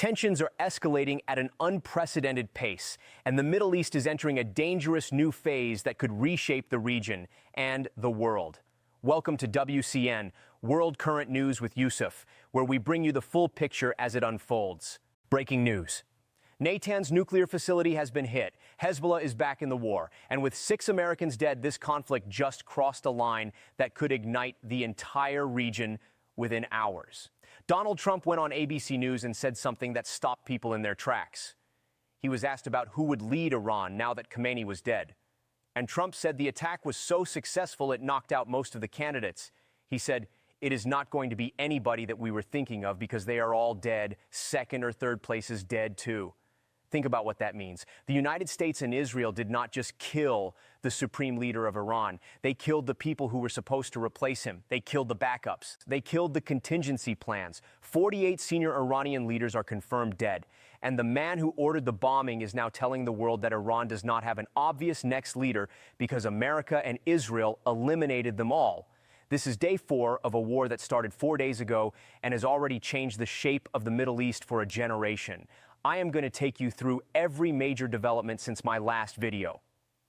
Tensions are escalating at an unprecedented pace, and the Middle East is entering a dangerous new phase that could reshape the region and the world. Welcome to WCN, World Current News with Yusuf, where we bring you the full picture as it unfolds. Breaking news. Natanz nuclear facility has been hit. Hezbollah is back in the war. And with 6 Americans dead, this conflict just crossed a line that could ignite the entire region within hours. Donald Trump went on ABC News and said something that stopped people in their tracks. He was asked about who would lead Iran now that Khamenei was dead. And Trump said the attack was so successful it knocked out most of the candidates. He said, "It is not going to be anybody that we were thinking of because they are all dead. Second or third place is dead too." Think about what that means. The United States and Israel did not just kill the supreme leader of Iran. They killed the people who were supposed to replace him. They killed the backups. They killed the contingency plans. 48 senior Iranian leaders are confirmed dead. And the man who ordered the bombing is now telling the world that Iran does not have an obvious next leader because America and Israel eliminated them all. This is day 4 of a war that started 4 days ago and has already changed the shape of the Middle East for a generation. I am going to take you through every major development since my last video.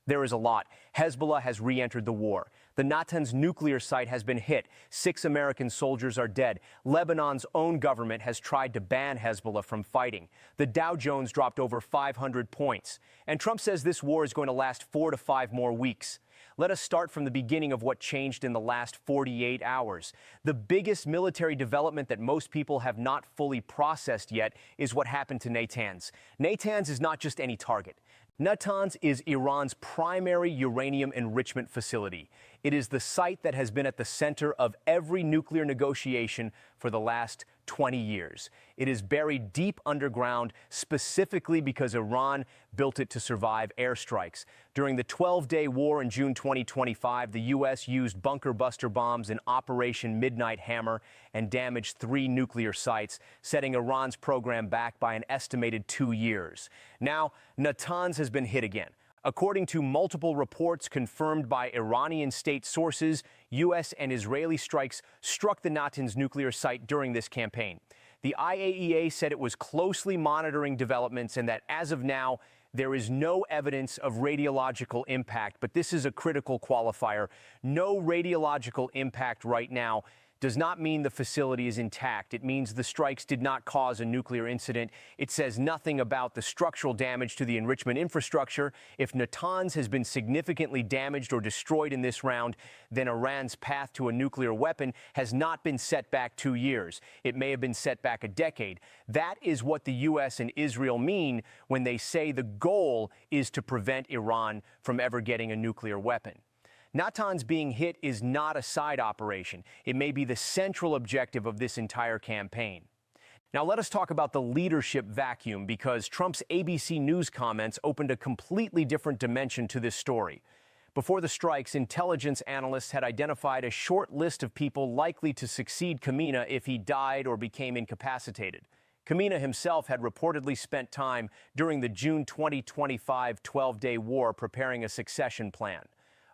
There is a lot. Hezbollah has re-entered the war. The Natanz nuclear site has been hit. 6 American soldiers are dead. Lebanon's own government has tried to ban Hezbollah from fighting. The Dow Jones dropped over 500 points. And Trump says this war is going to last 4 to 5 more weeks. Let us start from the beginning of what changed in the last 48 hours. The biggest military development that most people have not fully processed yet is what happened to Natanz. Natanz is not just any target. Natanz is Iran's primary uranium enrichment facility. It is the site that has been at the center of every nuclear negotiation for the last 20 years. It is buried deep underground specifically because Iran built it to survive airstrikes. During the 12-day war in June 2025, the U.S. used bunker buster bombs in Operation Midnight Hammer and damaged 3 nuclear sites, setting Iran's program back by an estimated 2 years. Now, Natanz has been hit again. According to multiple reports confirmed by Iranian state sources, U.S. and Israeli strikes struck the Natanz nuclear site during this campaign. The IAEA said it was closely monitoring developments and that as of now, there is no evidence of radiological impact, but this is a critical qualifier. No radiological impact right now does not mean the facility is intact. It means the strikes did not cause a nuclear incident. It says nothing about the structural damage to the enrichment infrastructure. If Natanz has been significantly damaged or destroyed in this round, then Iran's path to a nuclear weapon has not been set back 2 years. It may have been set back a decade. That is what the U.S. and Israel mean when they say the goal is to prevent Iran from ever getting a nuclear weapon. Natanz being hit is not a side operation. It may be the central objective of this entire campaign. Now let us talk about the leadership vacuum because Trump's ABC News comments opened a completely different dimension to this story. Before the strikes, intelligence analysts had identified a short list of people likely to succeed Khamenei if he died or became incapacitated. Khamenei himself had reportedly spent time during the June 2025 12-day war preparing a succession plan.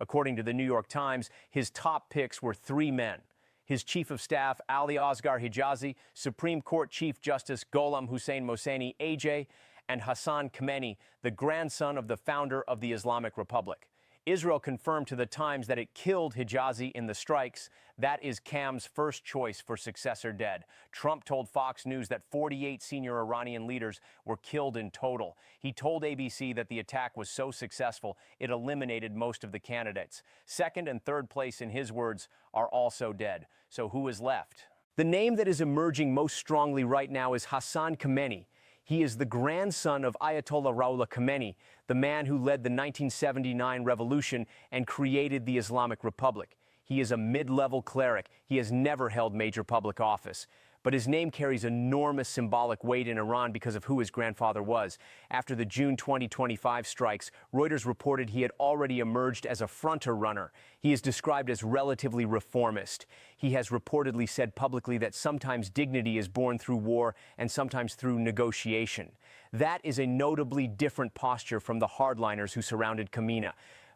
According to the New York Times, his top picks were 3 men. His chief of staff, Ali Asghar Hijazi, Supreme Court Chief Justice Gholam Hussein Mohseni AJ, and Hassan Khamenei, the grandson of the founder of the Islamic Republic. Israel confirmed to the Times that it killed Hijazi in the strikes. That is Cam's first choice for successor dead. Trump told Fox News that 48 senior Iranian leaders were killed in total. He told ABC that the attack was so successful, it eliminated most of the candidates. Second and third place, in his words, are also dead. So who is left? The name that is emerging most strongly right now is Hassan Khamenei. He is the grandson of Ayatollah Ruhollah Khomeini, the man who led the 1979 revolution and created the Islamic Republic. He is a mid-level cleric. He has never held major public office. But his name carries enormous symbolic weight in Iran because of who his grandfather was. After the June 2025 strikes, Reuters reported he had already emerged as a frontrunner. He is described as relatively reformist. He has reportedly said publicly that sometimes dignity is born through war and sometimes through negotiation. That is a notably different posture from the hardliners who surrounded Khamenei.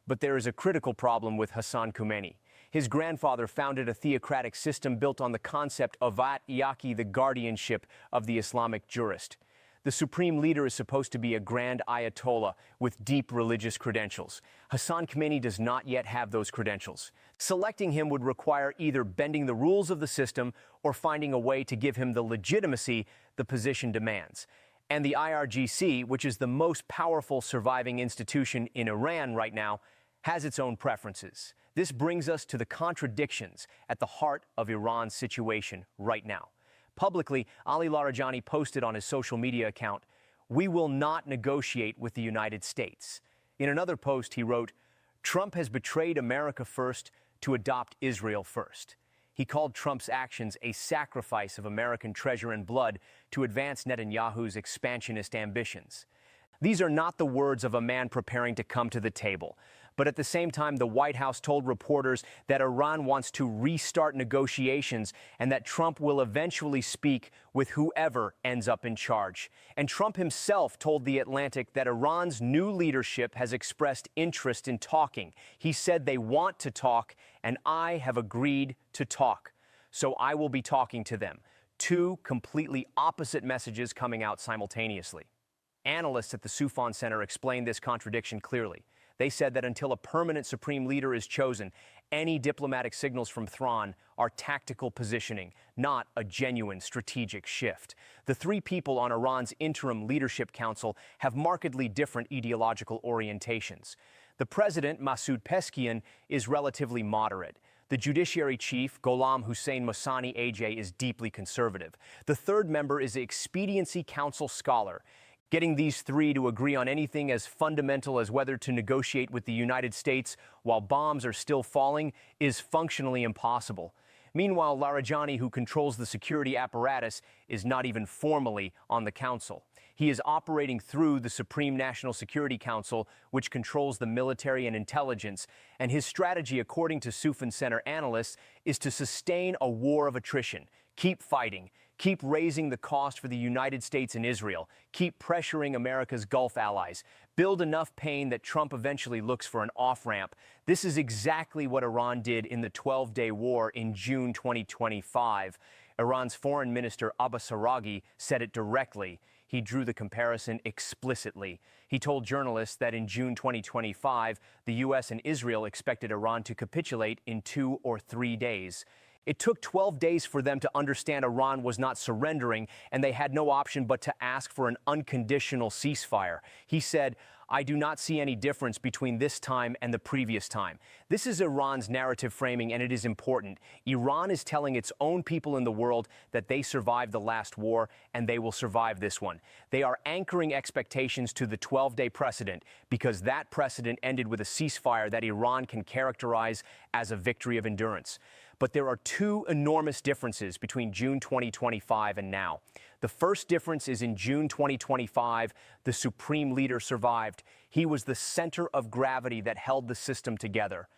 But there is a critical problem with Hassan Khamenei. His grandfather founded a theocratic system built on the concept of At Yaqi, the guardianship of the Islamic jurist. The supreme leader is supposed to be a grand ayatollah with deep religious credentials. Hassan Khamenei does not yet have those credentials. Selecting him would require either bending the rules of the system or finding a way to give him the legitimacy the position demands. And the IRGC, which is the most powerful surviving institution in Iran right now, has its own preferences. This brings us to the contradictions at the heart of Iran's situation right now. Publicly, Ali Larijani posted on his social media account, "We will not negotiate with the United States." In another post, he wrote, "Trump has betrayed America first to adopt Israel first." He called Trump's actions a sacrifice of American treasure and blood to advance Netanyahu's expansionist ambitions. These are not the words of a man preparing to come to the table. But at the same time, the White House told reporters that Iran wants to restart negotiations and that Trump will eventually speak with whoever ends up in charge. And Trump himself told The Atlantic that Iran's new leadership has expressed interest in talking. He said they want to talk, and I have agreed to talk. So I will be talking to them. Two completely opposite messages coming out simultaneously. Analysts at the Soufan Center explained this contradiction clearly. They said that until a permanent supreme leader is chosen, any diplomatic signals from Tehran are tactical positioning, not a genuine strategic shift. The three people on Iran's interim leadership council have markedly different ideological orientations. The president, Masoud Pezeshkian, is relatively moderate. The judiciary chief, Gholam Hussein Mohseni AJ, is deeply conservative. The third member is an expediency council scholar. Getting these three to agree on anything as fundamental as whether to negotiate with the United States while bombs are still falling is functionally impossible. Meanwhile, Larijani, who controls the security apparatus, is not even formally on the council. He is operating through the Supreme National Security Council, which controls the military and intelligence, and his strategy, according to Soufan Center analysts, is to sustain a war of attrition, keep fighting, keep raising the cost for the United States and Israel, keep pressuring America's Gulf allies, build enough pain that Trump eventually looks for an off-ramp. This is exactly what Iran did in the 12-day war in June 2025. Iran's foreign minister Abbas Araghi said it directly. He drew the comparison explicitly. He told journalists that in June 2025, the U.S. and Israel expected Iran to capitulate in 2 or 3 days. It took 12 days for them to understand Iran was not surrendering, and they had no option but to ask for an unconditional ceasefire. He said, "I do not see any difference between this time and the previous time." This is Iran's narrative framing, and it is important. Iran is telling its own people in the world that they survived the last war, and they will survive this one. They are anchoring expectations to the 12-day precedent, because that precedent ended with a ceasefire that Iran can characterize as a victory of endurance. But there are two enormous differences between June 2025 and now. The first difference is in June 2025, the supreme leader survived. He was the center of gravity that held the system together.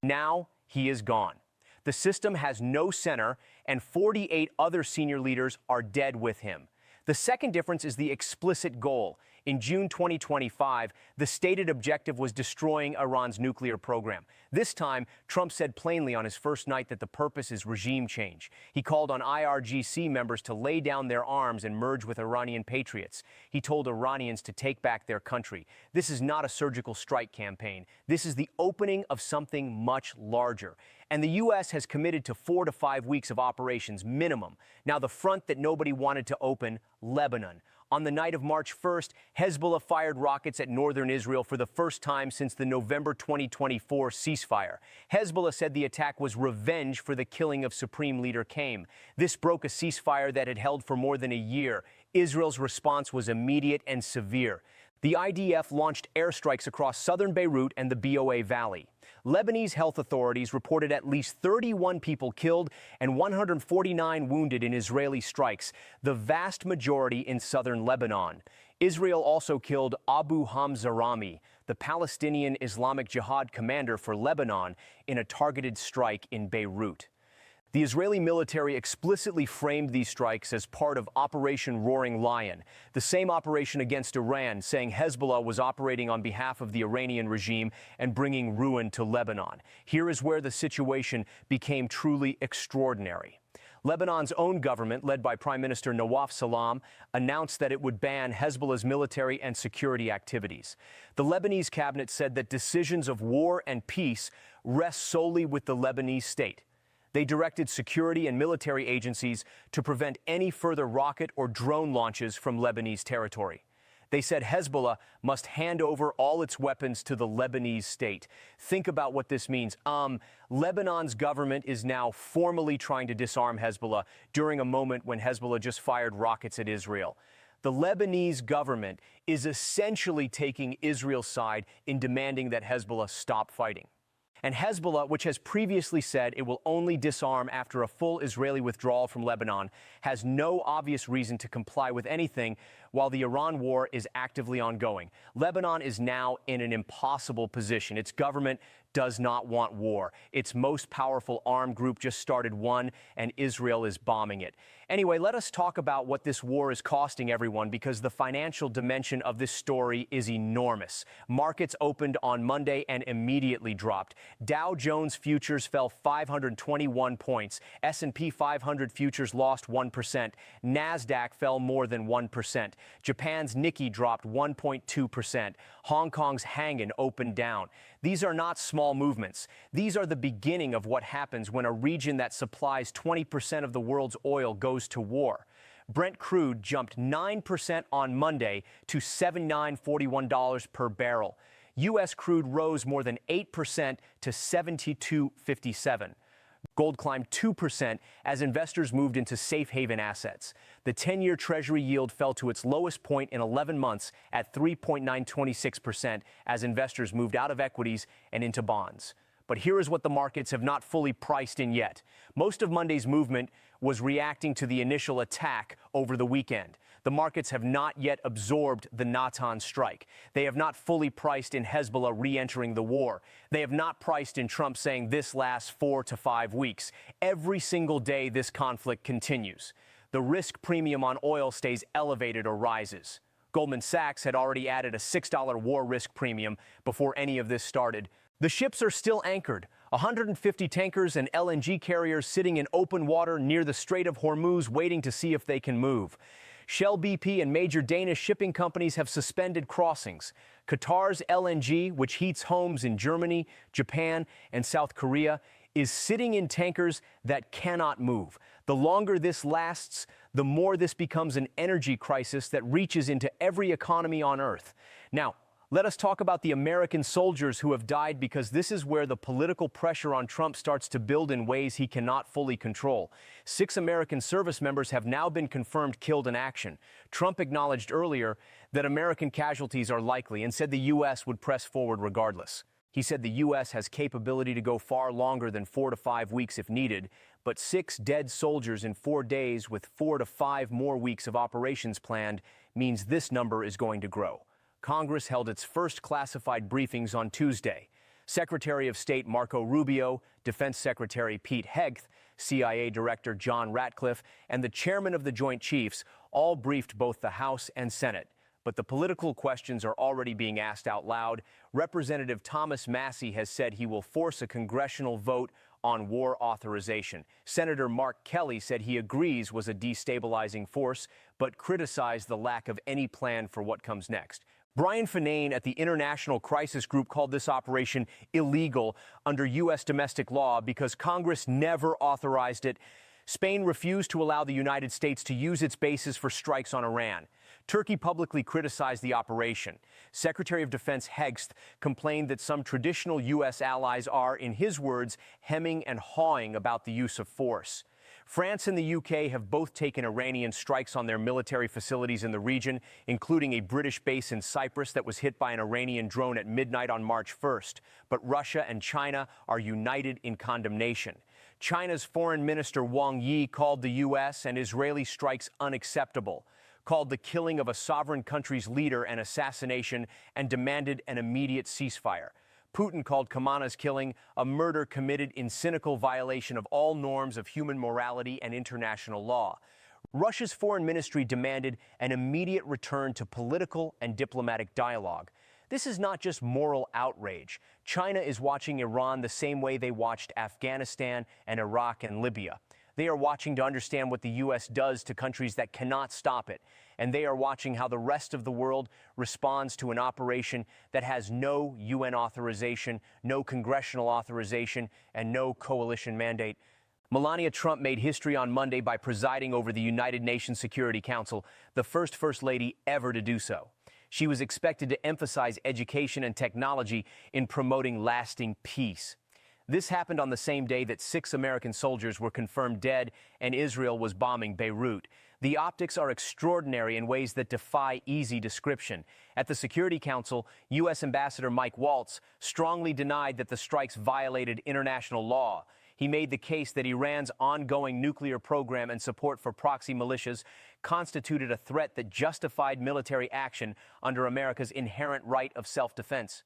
Now he is gone. The system has no center, and 48 other senior leaders are dead with him. The second difference is the explicit goal. In June 2025, the stated objective was destroying Iran's nuclear program. This time, Trump said plainly on his first night that the purpose is regime change. He called on IRGC members to lay down their arms and merge with Iranian patriots. He told Iranians to take back their country. This is not a surgical strike campaign. This is the opening of something much larger. And the U.S. has committed to 4 to 5 weeks of operations minimum. Now, the front that nobody wanted to open, Lebanon. On the night of March 1st, Hezbollah fired rockets at northern Israel for the first time since the November 2024 ceasefire. Hezbollah said the attack was revenge for the killing of Supreme Leader Qais. This broke a ceasefire that had held for more than a year. Israel's response was immediate and severe. The IDF launched airstrikes across southern Beirut and the BOA Valley. Lebanese health authorities reported at least 31 people killed and 149 wounded in Israeli strikes, the vast majority in southern Lebanon. Israel also killed Abu Hamza Rami, the Palestinian Islamic Jihad commander for Lebanon, in a targeted strike in Beirut. The Israeli military explicitly framed these strikes as part of Operation Roaring Lion, the same operation against Iran, saying Hezbollah was operating on behalf of the Iranian regime and bringing ruin to Lebanon. Here is where the situation became truly extraordinary. Lebanon's own government, led by Prime Minister Nawaf Salam, announced that it would ban Hezbollah's military and security activities. The Lebanese cabinet said that decisions of war and peace rest solely with the Lebanese state. They directed security and military agencies to prevent any further rocket or drone launches from Lebanese territory. They said Hezbollah must hand over all its weapons to the Lebanese state. Think about what this means. Lebanon's government is now formally trying to disarm Hezbollah during a moment when Hezbollah just fired rockets at Israel. The Lebanese government is essentially taking Israel's side in demanding that Hezbollah stop fighting. And Hezbollah, which has previously said it will only disarm after a full Israeli withdrawal from Lebanon, has no obvious reason to comply with anything while the Iran war is actively ongoing. Lebanon is now in an impossible position. Its government does not want war. Its most powerful armed group just started one, and Israel is bombing it. Anyway, let us talk about what this war is costing everyone, because the financial dimension of this story is enormous. Markets opened on Monday and immediately dropped. Dow Jones futures fell 521 points. S&P 500 futures lost 1%. NASDAQ fell more than 1%. Japan's Nikkei dropped 1.2%. Hong Kong's Hang Seng opened down. These are not small movements. These are the beginning of what happens when a region that supplies 20% of the world's oil goes to war. Brent crude jumped 9% on Monday to $79.41 per barrel. U.S. crude rose more than 8% to $72.57. Gold climbed 2% as investors moved into safe haven assets. The 10-year Treasury yield fell to its lowest point in 11 months at 3.926% as investors moved out of equities and into bonds. But here is what the markets have not fully priced in yet. Most of Monday's movement was reacting to the initial attack over the weekend. The markets have not yet absorbed the Natan strike. They have not fully priced in Hezbollah re-entering the war. They have not priced in Trump saying this lasts 4 to 5 weeks. Every single day this conflict continues. The risk premium on oil stays elevated or rises. Goldman Sachs had already added a $6 war risk premium before any of this started. The ships are still anchored. 150 tankers and LNG carriers sitting in open water near the Strait of Hormuz waiting to see if they can move. Shell, BP, and major Danish shipping companies have suspended crossings. Qatar's LNG, which heats homes in Germany, Japan, and South Korea, is sitting in tankers that cannot move. The longer this lasts, the more this becomes an energy crisis that reaches into every economy on Earth. Now, let us talk about the American soldiers who have died, because this is where the political pressure on Trump starts to build in ways he cannot fully control. 6 American service members have now been confirmed killed in action. Trump acknowledged earlier that American casualties are likely and said the U.S. would press forward regardless. He said the U.S. has capability to go far longer than 4 to 5 weeks if needed, but 6 dead soldiers in 4 days with 4 to 5 more weeks of operations planned means this number is going to grow. Congress held its first classified briefings on Tuesday. Secretary of State Marco Rubio, Defense Secretary Pete Hegseth, CIA Director John Ratcliffe, and the chairman of the Joint Chiefs all briefed both the House and Senate. But the political questions are already being asked out loud. Representative Thomas Massie has said he will force a congressional vote on war authorization. Senator Mark Kelly said he agrees was a destabilizing force, but criticized the lack of any plan for what comes next. Brian Finane at the International Crisis Group called this operation illegal under U.S. domestic law because Congress never authorized it. Spain refused to allow the United States to use its bases for strikes on Iran. Turkey publicly criticized the operation. Secretary of Defense Hegseth complained that some traditional U.S. allies are, in his words, hemming and hawing about the use of force. France and the UK have both taken Iranian strikes on their military facilities in the region, including a British base in Cyprus that was hit by an Iranian drone at midnight on March 1st. But Russia and China are united in condemnation. China's Foreign Minister Wang Yi called the U.S. and Israeli strikes unacceptable, called the killing of a sovereign country's leader an assassination, and demanded an immediate ceasefire. Putin called Kamana's killing a murder committed in cynical violation of all norms of human morality and international law. Russia's foreign ministry demanded an immediate return to political and diplomatic dialogue. This is not just moral outrage. China is watching Iran the same way they watched Afghanistan and Iraq and Libya. They are watching to understand what the U.S. does to countries that cannot stop it. And they are watching how the rest of the world responds to an operation that has no UN authorization, no congressional authorization, and no coalition mandate. Melania Trump made history on Monday by presiding over the United Nations Security Council, the First Lady ever to do so. She was expected to emphasize education and technology in promoting lasting peace. This happened on the same day that 6 American soldiers were confirmed dead and Israel was bombing Beirut. The optics are extraordinary in ways that defy easy description. At the Security Council, U.S. Ambassador Mike Waltz strongly denied that the strikes violated international law. He made the case that Iran's ongoing nuclear program and support for proxy militias constituted a threat that justified military action under America's inherent right of self-defense.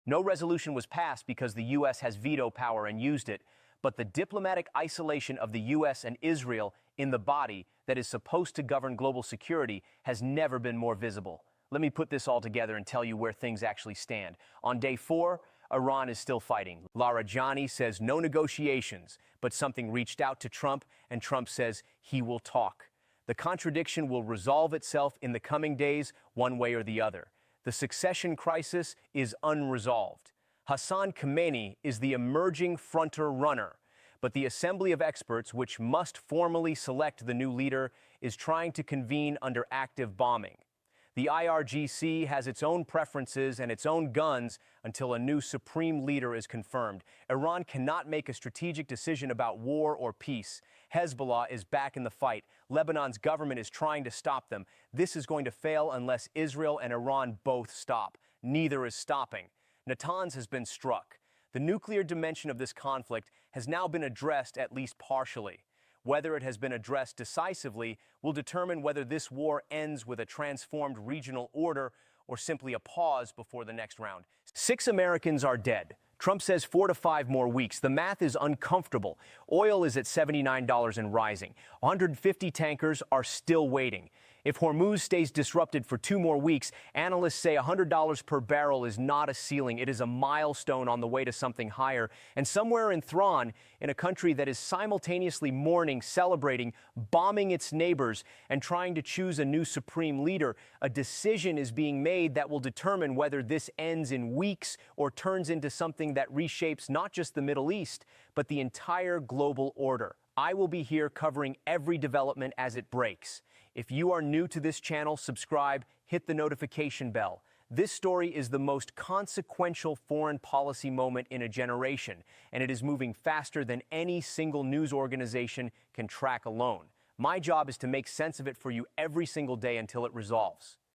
No resolution was passed because the U.S. has veto power and used it, but the diplomatic isolation of the U.S. and Israel in the body that is supposed to govern global security has never been more visible. Let me put this all together and tell you where things actually stand. On day 4, Iran is still fighting. Larijani says no negotiations, but something reached out to Trump, and Trump says he will talk. The contradiction will resolve itself in the coming days, one way or the other. The succession crisis is unresolved. Hassan Khamenei is the emerging fronter runner, but the Assembly of Experts, which must formally select the new leader, is trying to convene under active bombing. The IRGC has its own preferences and its own guns until a new supreme leader is confirmed. Iran cannot make a strategic decision about war or peace. Hezbollah is back in the fight. Lebanon's government is trying to stop them. This is going to fail unless Israel and Iran both stop. Neither is stopping. Natanz has been struck. The nuclear dimension of this conflict has now been addressed at least partially. Whether it has been addressed decisively will determine whether this war ends with a transformed regional order or simply a pause before the next round. 6 Americans are dead. Trump says 4 to 5 more weeks. The math is uncomfortable. Oil is at $79 and rising. 150 tankers are still waiting. If Hormuz stays disrupted for 2 more weeks, analysts say $100 per barrel is not a ceiling. It is a milestone on the way to something higher. And somewhere in Thrawn, in a country that is simultaneously mourning, celebrating, bombing its neighbors, and trying to choose a new supreme leader, a decision is being made that will determine whether this ends in weeks or turns into something that reshapes not just the Middle East, but the entire global order. I will be here covering every development as it breaks. If you are new to this channel, subscribe, hit the notification bell. This story is the most consequential foreign policy moment in a generation, and it is moving faster than any single news organization can track alone. My job is to make sense of it for you every single day until it resolves.